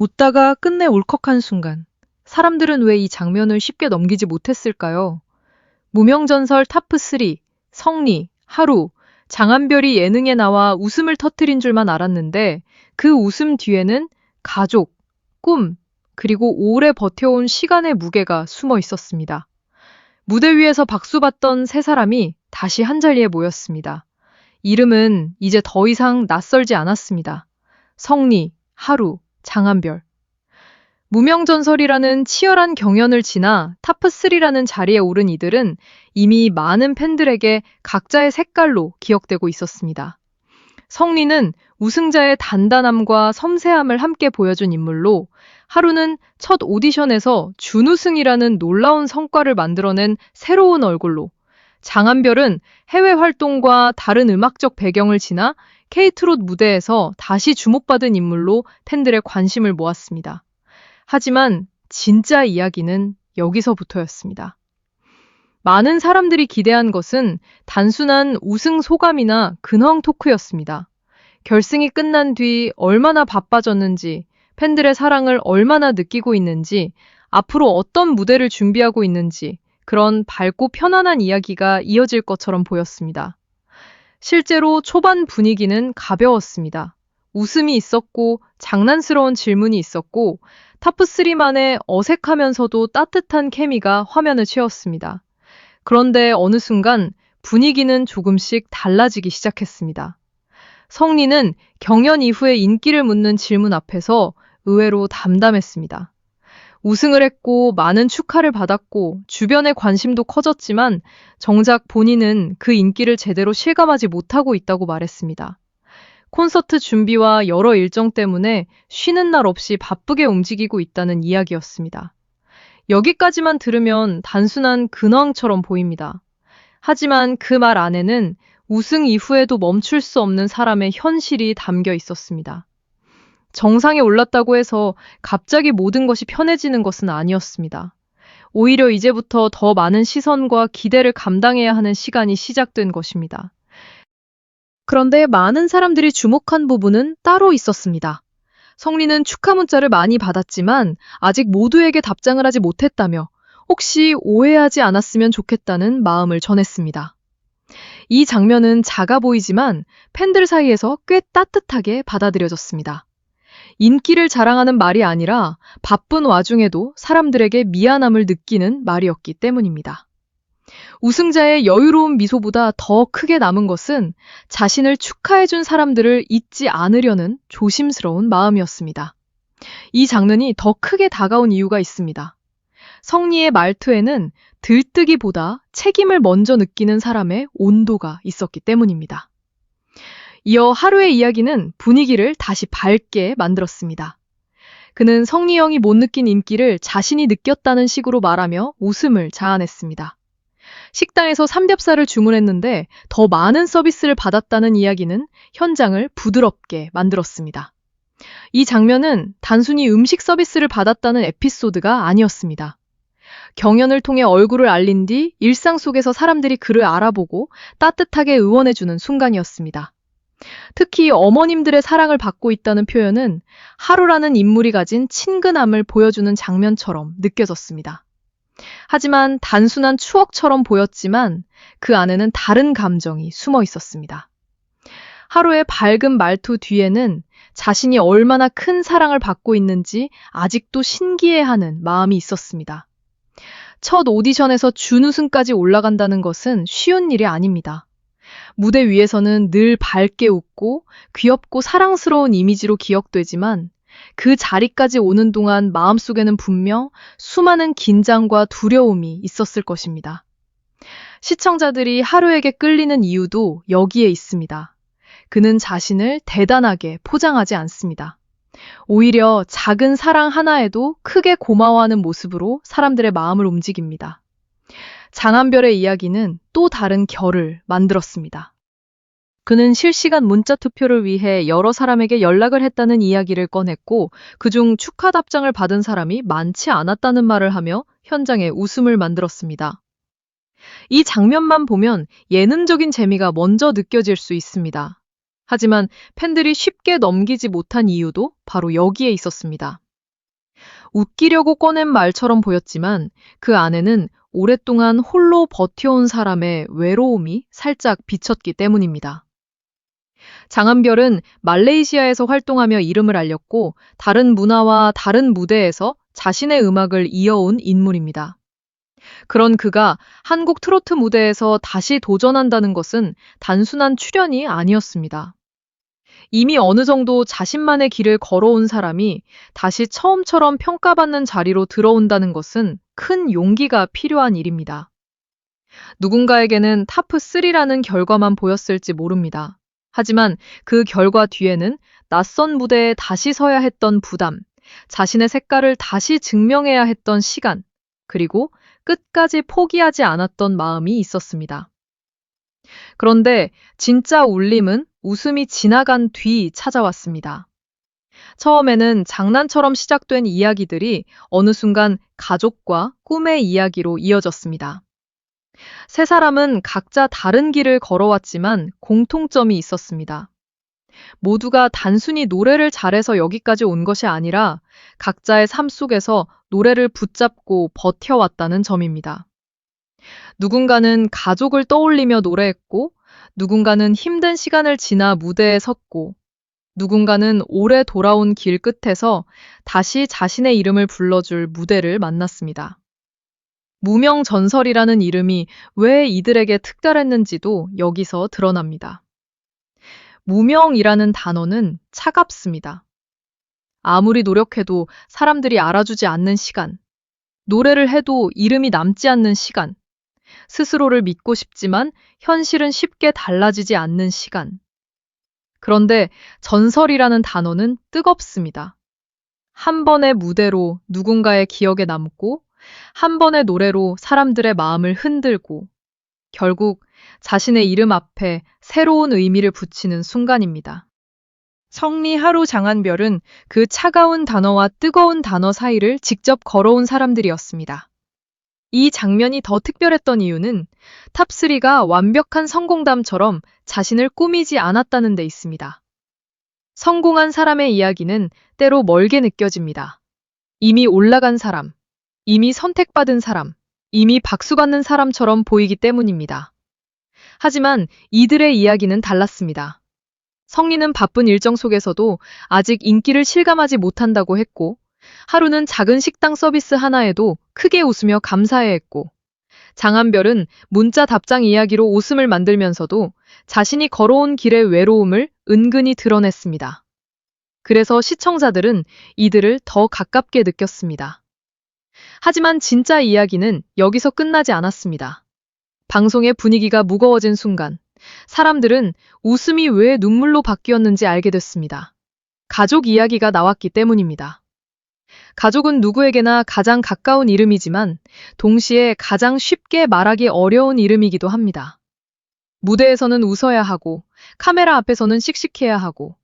웃다가 끝내 울컥한 순간. 사람들은 왜 이 장면을 쉽게 넘기지 못했을까요? 무명전설 타프3, 성리, 하루, 장한별이 예능에 나와 웃음을 터뜨린 줄만 알았는데 그 웃음 뒤에는 가족, 꿈, 그리고 오래 버텨온 시간의 무게가 숨어 있었습니다. 무대 위에서 박수받던 세 사람이 다시 한자리에 모였습니다. 이름은 이제 더 이상 낯설지 않았습니다. 성리, 하루, 장한별. 무명전설이라는 치열한 경연을 지나 타프3라는 자리에 오른 이들은 이미 많은 팬들에게 각자의 색깔로 기억되고 있었습니다. 성리는 우승자의 단단함과 섬세함을 함께 보여준 인물로, 하루는 첫 오디션에서 준우승이라는 놀라운 성과를 만들어낸 새로운 얼굴로, 장한별은 해외 활동과 다른 음악적 배경을 지나 K트롯 무대에서 다시 주목받은 인물로 팬들의 관심을 모았습니다. 하지만 진짜 이야기는 여기서부터였습니다. 많은 사람들이 기대한 것은 단순한 우승 소감이나 근황 토크였습니다. 결승이 끝난 뒤 얼마나 바빠졌는지, 팬들의 사랑을 얼마나 느끼고 있는지, 앞으로 어떤 무대를 준비하고 있는지, 그런 밝고 편안한 이야기가 이어질 것처럼 보였습니다. 실제로 초반 분위기는 가벼웠습니다. 웃음이 있었고, 장난스러운 질문이 있었고, 타프3만의 어색하면서도 따뜻한 케미가 화면을 채웠습니다. 그런데 어느 순간 분위기는 조금씩 달라지기 시작했습니다. 성리는 경연 이후에 인기를 묻는 질문 앞에서 의외로 담담했습니다. 우승을 했고 많은 축하를 받았고 주변의 관심도 커졌지만 정작 본인은 그 인기를 제대로 실감하지 못하고 있다고 말했습니다. 콘서트 준비와 여러 일정 때문에 쉬는 날 없이 바쁘게 움직이고 있다는 이야기였습니다. 여기까지만 들으면 단순한 근황처럼 보입니다. 하지만 그 말 안에는 우승 이후에도 멈출 수 없는 사람의 현실이 담겨 있었습니다. 정상에 올랐다고 해서 갑자기 모든 것이 편해지는 것은 아니었습니다. 오히려 이제부터 더 많은 시선과 기대를 감당해야 하는 시간이 시작된 것입니다. 그런데 많은 사람들이 주목한 부분은 따로 있었습니다. 성리는 축하 문자를 많이 받았지만 아직 모두에게 답장을 하지 못했다며 혹시 오해하지 않았으면 좋겠다는 마음을 전했습니다. 이 장면은 작아 보이지만 팬들 사이에서 꽤 따뜻하게 받아들여졌습니다. 인기를 자랑하는 말이 아니라 바쁜 와중에도 사람들에게 미안함을 느끼는 말이었기 때문입니다. 우승자의 여유로운 미소보다 더 크게 남은 것은 자신을 축하해준 사람들을 잊지 않으려는 조심스러운 마음이었습니다. 이 장면이 더 크게 다가온 이유가 있습니다. 성리의 말투에는 들뜨기보다 책임을 먼저 느끼는 사람의 온도가 있었기 때문입니다. 이어 하루의 이야기는 분위기를 다시 밝게 만들었습니다. 그는 성리 형이 못 느낀 인기를 자신이 느꼈다는 식으로 말하며 웃음을 자아냈습니다. 식당에서 삼겹살을 주문했는데 더 많은 서비스를 받았다는 이야기는 현장을 부드럽게 만들었습니다. 이 장면은 단순히 음식 서비스를 받았다는 에피소드가 아니었습니다. 경연을 통해 얼굴을 알린 뒤 일상 속에서 사람들이 그를 알아보고 따뜻하게 응원해주는 순간이었습니다. 특히 어머님들의 사랑을 받고 있다는 표현은 하루라는 인물이 가진 친근함을 보여주는 장면처럼 느껴졌습니다. 하지만 단순한 추억처럼 보였지만 그 안에는 다른 감정이 숨어 있었습니다. 하루의 밝은 말투 뒤에는 자신이 얼마나 큰 사랑을 받고 있는지 아직도 신기해하는 마음이 있었습니다. 첫 오디션에서 준우승까지 올라간다는 것은 쉬운 일이 아닙니다. 무대 위에서는 늘 밝게 웃고 귀엽고 사랑스러운 이미지로 기억되지만 그 자리까지 오는 동안 마음속에는 분명 수많은 긴장과 두려움이 있었을 것입니다. 시청자들이 하루에게 끌리는 이유도 여기에 있습니다. 그는 자신을 대단하게 포장하지 않습니다. 오히려 작은 사랑 하나에도 크게 고마워하는 모습으로 사람들의 마음을 움직입니다. 장한별의 이야기는 또 다른 결을 만들었습니다. 그는 실시간 문자 투표를 위해 여러 사람에게 연락을 했다는 이야기를 꺼냈고 그중 축하 답장을 받은 사람이 많지 않았다는 말을 하며 현장에 웃음을 만들었습니다. 이 장면만 보면 예능적인 재미가 먼저 느껴질 수 있습니다. 하지만 팬들이 쉽게 넘기지 못한 이유도 바로 여기에 있었습니다. 웃기려고 꺼낸 말처럼 보였지만 그 안에는 오랫동안 홀로 버텨온 사람의 외로움이 살짝 비쳤기 때문입니다. 장한별은 말레이시아에서 활동하며 이름을 알렸고 다른 문화와 다른 무대에서 자신의 음악을 이어온 인물입니다. 그런 그가 한국 트로트 무대에서 다시 도전한다는 것은 단순한 출연이 아니었습니다. 이미 어느 정도 자신만의 길을 걸어온 사람이 다시 처음처럼 평가받는 자리로 들어온다는 것은 큰 용기가 필요한 일입니다. 누군가에게는 타프3라는 결과만 보였을지 모릅니다. 하지만 그 결과 뒤에는 낯선 무대에 다시 서야 했던 부담, 자신의 색깔을 다시 증명해야 했던 시간, 그리고 끝까지 포기하지 않았던 마음이 있었습니다. 그런데 진짜 울림은 웃음이 지나간 뒤 찾아왔습니다. 처음에는 장난처럼 시작된 이야기들이 어느 순간 가족과 꿈의 이야기로 이어졌습니다. 세 사람은 각자 다른 길을 걸어왔지만 공통점이 있었습니다. 모두가 단순히 노래를 잘해서 여기까지 온 것이 아니라 각자의 삶 속에서 노래를 붙잡고 버텨왔다는 점입니다. 누군가는 가족을 떠올리며 노래했고, 누군가는 힘든 시간을 지나 무대에 섰고, 누군가는 오래 돌아온 길 끝에서 다시 자신의 이름을 불러줄 무대를 만났습니다. 무명전설이라는 이름이 왜 이들에게 특별했는지도 여기서 드러납니다. 무명이라는 단어는 차갑습니다. 아무리 노력해도 사람들이 알아주지 않는 시간, 노래를 해도 이름이 남지 않는 시간, 스스로를 믿고 싶지만 현실은 쉽게 달라지지 않는 시간. 그런데 전설이라는 단어는 뜨겁습니다. 한 번의 무대로 누군가의 기억에 남고, 한 번의 노래로 사람들의 마음을 흔들고, 결국 자신의 이름 앞에 새로운 의미를 붙이는 순간입니다. 성리 하루 장한별은 그 차가운 단어와 뜨거운 단어 사이를 직접 걸어온 사람들이었습니다. 이 장면이 더 특별했던 이유는 탑3가 완벽한 성공담처럼 자신을 꾸미지 않았다는 데 있습니다. 성공한 사람의 이야기는 때로 멀게 느껴집니다. 이미 올라간 사람, 이미 선택받은 사람, 이미 박수받는 사람처럼 보이기 때문입니다. 하지만 이들의 이야기는 달랐습니다. 성리는 바쁜 일정 속에서도 아직 인기를 실감하지 못한다고 했고, 하루는 작은 식당 서비스 하나에도 크게 웃으며 감사해했고, 장한별은 문자 답장 이야기로 웃음을 만들면서도 자신이 걸어온 길의 외로움을 은근히 드러냈습니다. 그래서 시청자들은 이들을 더 가깝게 느꼈습니다. 하지만 진짜 이야기는 여기서 끝나지 않았습니다. 방송의 분위기가 무거워진 순간, 사람들은 웃음이 왜 눈물로 바뀌었는지 알게 됐습니다. 가족 이야기가 나왔기 때문입니다. 가족은 누구에게나 가장 가까운 이름이지만 동시에 가장 쉽게 말하기 어려운 이름이기도 합니다. 무대에서는 웃어야 하고, 카메라 앞에서는 씩씩해야 하고,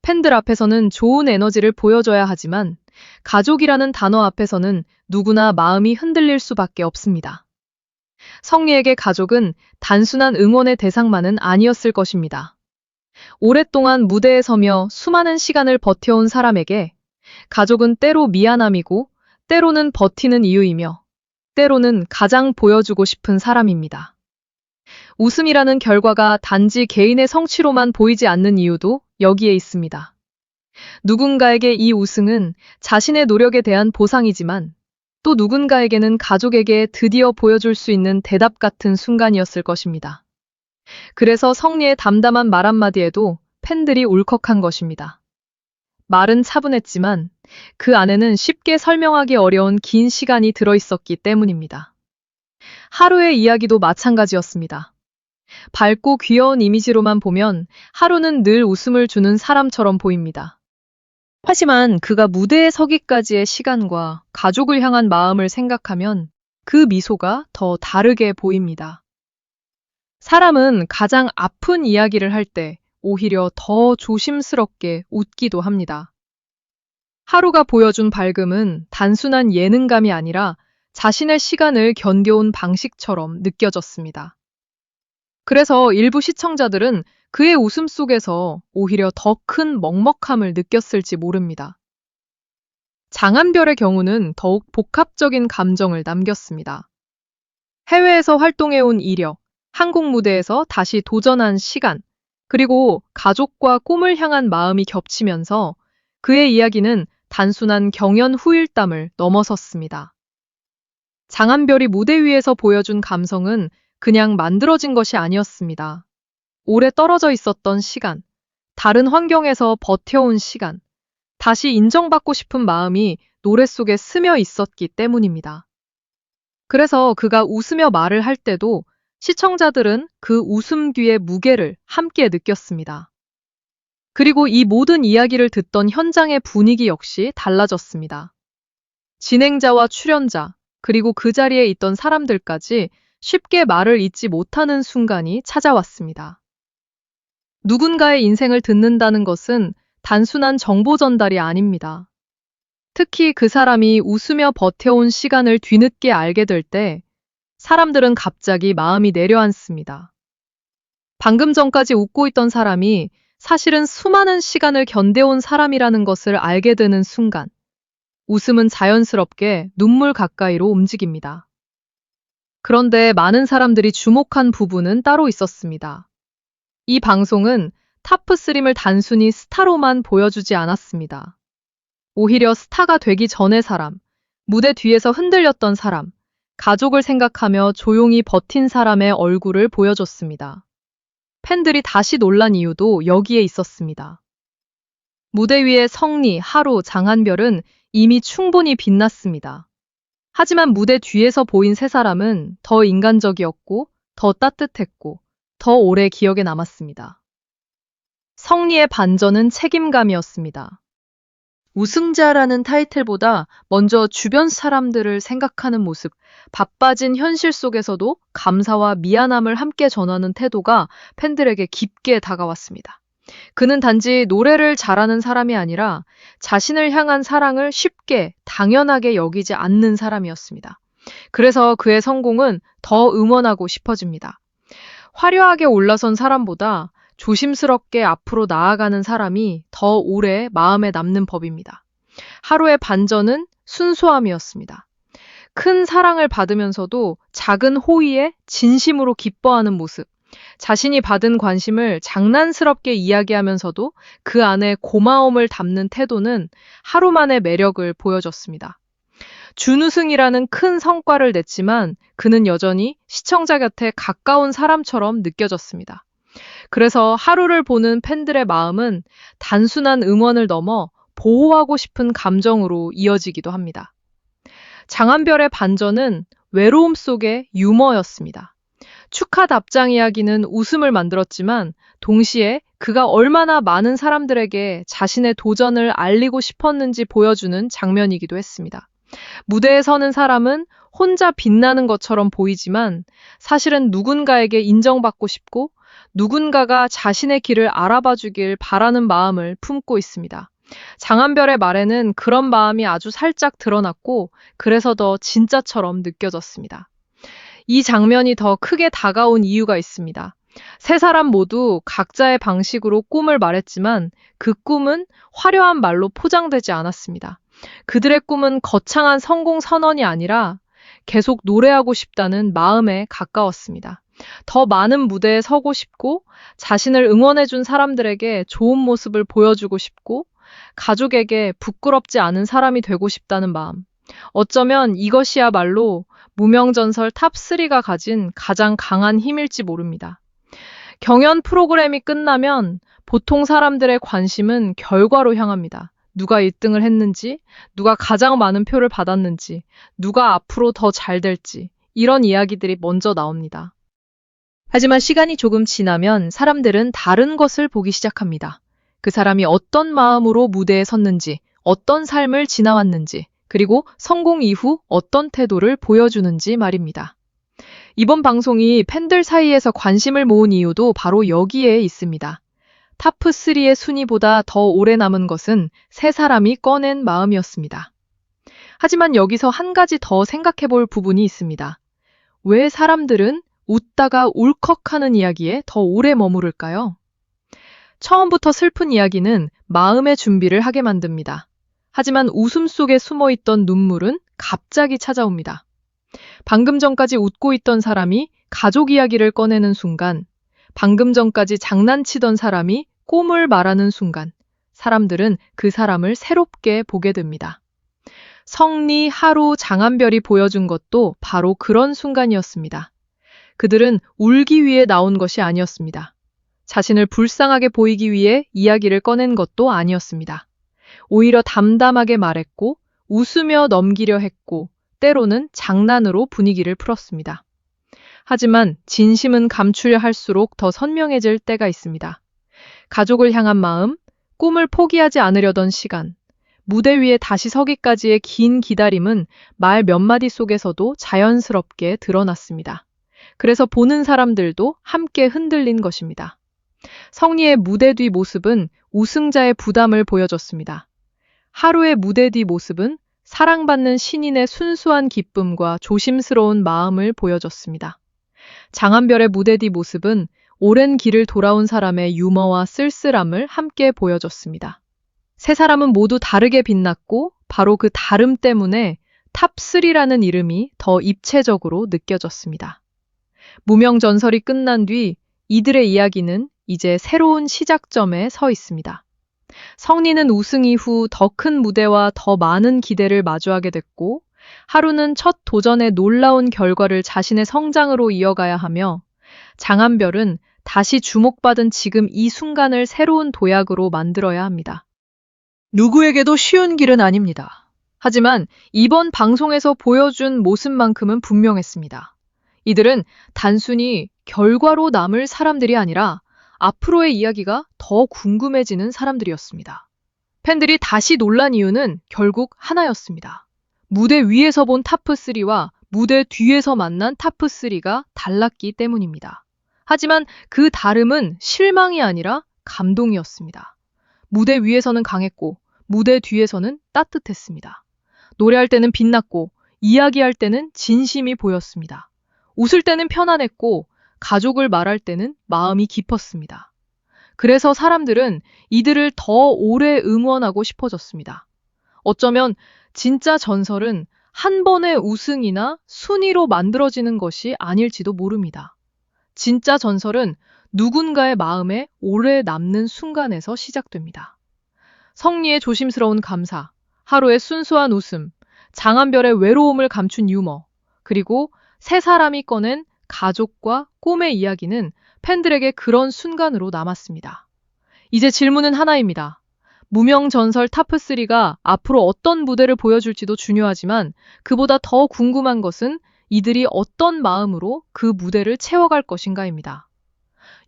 팬들 앞에서는 좋은 에너지를 보여줘야 하지만 가족이라는 단어 앞에서는 누구나 마음이 흔들릴 수밖에 없습니다. 성리에게 가족은 단순한 응원의 대상만은 아니었을 것입니다. 오랫동안 무대에 서며 수많은 시간을 버텨온 사람에게 가족은 때로 미안함이고, 때로는 버티는 이유이며, 때로는 가장 보여주고 싶은 사람입니다. 웃음이라는 결과가 단지 개인의 성취로만 보이지 않는 이유도 여기에 있습니다. 누군가에게 이 우승은 자신의 노력에 대한 보상이지만, 또 누군가에게는 가족에게 드디어 보여줄 수 있는 대답 같은 순간이었을 것입니다. 그래서 성리의 담담한 말 한마디에도 팬들이 울컥한 것입니다. 말은 차분했지만 그 안에는 쉽게 설명하기 어려운 긴 시간이 들어있었기 때문입니다. 하루의 이야기도 마찬가지였습니다. 밝고 귀여운 이미지로만 보면 하루는 늘 웃음을 주는 사람처럼 보입니다. 하지만 그가 무대에 서기까지의 시간과 가족을 향한 마음을 생각하면 그 미소가 더 다르게 보입니다. 사람은 가장 아픈 이야기를 할 때 오히려 더 조심스럽게 웃기도 합니다. 하루가 보여준 밝음은 단순한 예능감이 아니라 자신의 시간을 견뎌온 방식처럼 느껴졌습니다. 그래서 일부 시청자들은 그의 웃음 속에서 오히려 더 큰 먹먹함을 느꼈을지 모릅니다. 장한별의 경우는 더욱 복합적인 감정을 남겼습니다. 해외에서 활동해온 이력, 한국 무대에서 다시 도전한 시간, 그리고 가족과 꿈을 향한 마음이 겹치면서 그의 이야기는 단순한 경연 후일담을 넘어섰습니다. 장한별이 무대 위에서 보여준 감성은 그냥 만들어진 것이 아니었습니다. 오래 떨어져 있었던 시간, 다른 환경에서 버텨온 시간, 다시 인정받고 싶은 마음이 노래 속에 스며 있었기 때문입니다. 그래서 그가 웃으며 말을 할 때도 시청자들은 그 웃음 뒤의 무게를 함께 느꼈습니다. 그리고 이 모든 이야기를 듣던 현장의 분위기 역시 달라졌습니다. 진행자와 출연자, 그리고 그 자리에 있던 사람들까지 쉽게 말을 잇지 못하는 순간이 찾아왔습니다. 누군가의 인생을 듣는다는 것은 단순한 정보 전달이 아닙니다. 특히 그 사람이 웃으며 버텨온 시간을 뒤늦게 알게 될 때 사람들은 갑자기 마음이 내려앉습니다. 방금 전까지 웃고 있던 사람이 사실은 수많은 시간을 견뎌온 사람이라는 것을 알게 되는 순간, 웃음은 자연스럽게 눈물 가까이로 움직입니다. 그런데 많은 사람들이 주목한 부분은 따로 있었습니다. 이 방송은 타프스림을 단순히 스타로만 보여주지 않았습니다. 오히려 스타가 되기 전의 사람, 무대 뒤에서 흔들렸던 사람, 가족을 생각하며 조용히 버틴 사람의 얼굴을 보여줬습니다. 팬들이 다시 놀란 이유도 여기에 있었습니다. 무대 위의 성리, 하루, 장한별은 이미 충분히 빛났습니다. 하지만 무대 뒤에서 보인 세 사람은 더 인간적이었고, 더 따뜻했고, 더 오래 기억에 남았습니다. 성리의 반전은 책임감이었습니다. 우승자라는 타이틀보다 먼저 주변 사람들을 생각하는 모습, 바빠진 현실 속에서도 감사와 미안함을 함께 전하는 태도가 팬들에게 깊게 다가왔습니다. 그는 단지 노래를 잘하는 사람이 아니라 자신을 향한 사랑을 쉽게, 당연하게 여기지 않는 사람이었습니다. 그래서 그의 성공은 더 응원하고 싶어집니다. 화려하게 올라선 사람보다 조심스럽게 앞으로 나아가는 사람이 더 오래 마음에 남는 법입니다. 하루의 반전은 순수함이었습니다. 큰 사랑을 받으면서도 작은 호의에 진심으로 기뻐하는 모습, 자신이 받은 관심을 장난스럽게 이야기하면서도 그 안에 고마움을 담는 태도는 하루만의 매력을 보여줬습니다. 준우승이라는 큰 성과를 냈지만 그는 여전히 시청자 곁에 가까운 사람처럼 느껴졌습니다. 그래서 하루를 보는 팬들의 마음은 단순한 응원을 넘어 보호하고 싶은 감정으로 이어지기도 합니다. 장한별의 반전은 외로움 속의 유머였습니다. 축하 답장 이야기는 웃음을 만들었지만 동시에 그가 얼마나 많은 사람들에게 자신의 도전을 알리고 싶었는지 보여주는 장면이기도 했습니다. 무대에 서는 사람은 혼자 빛나는 것처럼 보이지만 사실은 누군가에게 인정받고 싶고 누군가가 자신의 길을 알아봐 주길 바라는 마음을 품고 있습니다. 장한별의 말에는 그런 마음이 아주 살짝 드러났고 그래서 더 진짜처럼 느껴졌습니다. 이 장면이 더 크게 다가온 이유가 있습니다. 세 사람 모두 각자의 방식으로 꿈을 말했지만 그 꿈은 화려한 말로 포장되지 않았습니다. 그들의 꿈은 거창한 성공 선언이 아니라 계속 노래하고 싶다는 마음에 가까웠습니다. 더 많은 무대에 서고 싶고 자신을 응원해준 사람들에게 좋은 모습을 보여주고 싶고 가족에게 부끄럽지 않은 사람이 되고 싶다는 마음. 어쩌면 이것이야말로 무명전설 탑3가 가진 가장 강한 힘일지 모릅니다. 경연 프로그램이 끝나면 보통 사람들의 관심은 결과로 향합니다. 누가 1등을 했는지, 누가 가장 많은 표를 받았는지, 누가 앞으로 더 잘 될지, 이런 이야기들이 먼저 나옵니다. 하지만 시간이 조금 지나면 사람들은 다른 것을 보기 시작합니다. 그 사람이 어떤 마음으로 무대에 섰는지, 어떤 삶을 지나왔는지, 그리고 성공 이후 어떤 태도를 보여주는지 말입니다. 이번 방송이 팬들 사이에서 관심을 모은 이유도 바로 여기에 있습니다. 탑3의 순위보다 더 오래 남은 것은 세 사람이 꺼낸 마음이었습니다. 하지만 여기서 한 가지 더 생각해 볼 부분이 있습니다. 왜 사람들은 웃다가 울컥하는 이야기에 더 오래 머무를까요? 처음부터 슬픈 이야기는 마음의 준비를 하게 만듭니다. 하지만 웃음 속에 숨어있던 눈물은 갑자기 찾아옵니다. 방금 전까지 웃고 있던 사람이 가족 이야기를 꺼내는 순간, 방금 전까지 장난치던 사람이 꿈을 말하는 순간, 사람들은 그 사람을 새롭게 보게 됩니다. 성리, 하루, 장한별이 보여준 것도 바로 그런 순간이었습니다. 그들은 울기 위해 나온 것이 아니었습니다. 자신을 불쌍하게 보이기 위해 이야기를 꺼낸 것도 아니었습니다. 오히려 담담하게 말했고, 웃으며 넘기려 했고, 때로는 장난으로 분위기를 풀었습니다. 하지만 진심은 감추려 할수록 더 선명해질 때가 있습니다. 가족을 향한 마음, 꿈을 포기하지 않으려던 시간, 무대 위에 다시 서기까지의 긴 기다림은 말 몇 마디 속에서도 자연스럽게 드러났습니다. 그래서 보는 사람들도 함께 흔들린 것입니다. 성리의 무대 뒤 모습은 우승자의 부담을 보여줬습니다. 하루의 무대 뒤 모습은 사랑받는 신인의 순수한 기쁨과 조심스러운 마음을 보여줬습니다. 장한별의 무대 뒤 모습은 오랜 길을 돌아온 사람의 유머와 쓸쓸함을 함께 보여줬습니다. 세 사람은 모두 다르게 빛났고 바로 그 다름 때문에 탑3라는 이름이 더 입체적으로 느껴졌습니다. 무명전설이 끝난 뒤 이들의 이야기는 이제 새로운 시작점에 서 있습니다. 성리는 우승 이후 더 큰 무대와 더 많은 기대를 마주하게 됐고, 하루는 첫 도전의 놀라운 결과를 자신의 성장으로 이어가야 하며, 장한별은 다시 주목받은 지금 이 순간을 새로운 도약으로 만들어야 합니다. 누구에게도 쉬운 길은 아닙니다. 하지만 이번 방송에서 보여준 모습만큼은 분명했습니다. 이들은 단순히 결과로 남을 사람들이 아니라 앞으로의 이야기가 더 궁금해지는 사람들이었습니다. 팬들이 다시 놀란 이유는 결국 하나였습니다. 무대 위에서 본 탑3와 무대 뒤에서 만난 탑3가 달랐기 때문입니다. 하지만 그 다름은 실망이 아니라 감동이었습니다. 무대 위에서는 강했고 무대 뒤에서는 따뜻했습니다. 노래할 때는 빛났고 이야기할 때는 진심이 보였습니다. 웃을 때는 편안했고 가족을 말할 때는 마음이 깊었습니다. 그래서 사람들은 이들을 더 오래 응원하고 싶어졌습니다. 어쩌면 진짜 전설은 한 번의 우승이나 순위로 만들어지는 것이 아닐지도 모릅니다. 진짜 전설은 누군가의 마음에 오래 남는 순간에서 시작됩니다. 성리의 조심스러운 감사, 하루의 순수한 웃음, 장한별의 외로움을 감춘 유머, 그리고 세 사람이 꺼낸 가족과 꿈의 이야기는 팬들에게 그런 순간으로 남았습니다. 이제 질문은 하나입니다. 무명 전설 탑3가 앞으로 어떤 무대를 보여줄지도 중요하지만 그보다 더 궁금한 것은 이들이 어떤 마음으로 그 무대를 채워갈 것인가입니다.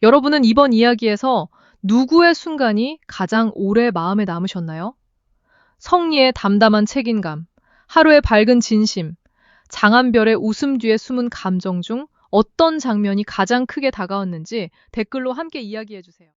여러분은 이번 이야기에서 누구의 순간이 가장 오래 마음에 남으셨나요? 성리의 담담한 책임감, 하루의 밝은 진심, 장한별의 웃음 뒤에 숨은 감정 중 어떤 장면이 가장 크게 다가왔는지 댓글로 함께 이야기해주세요.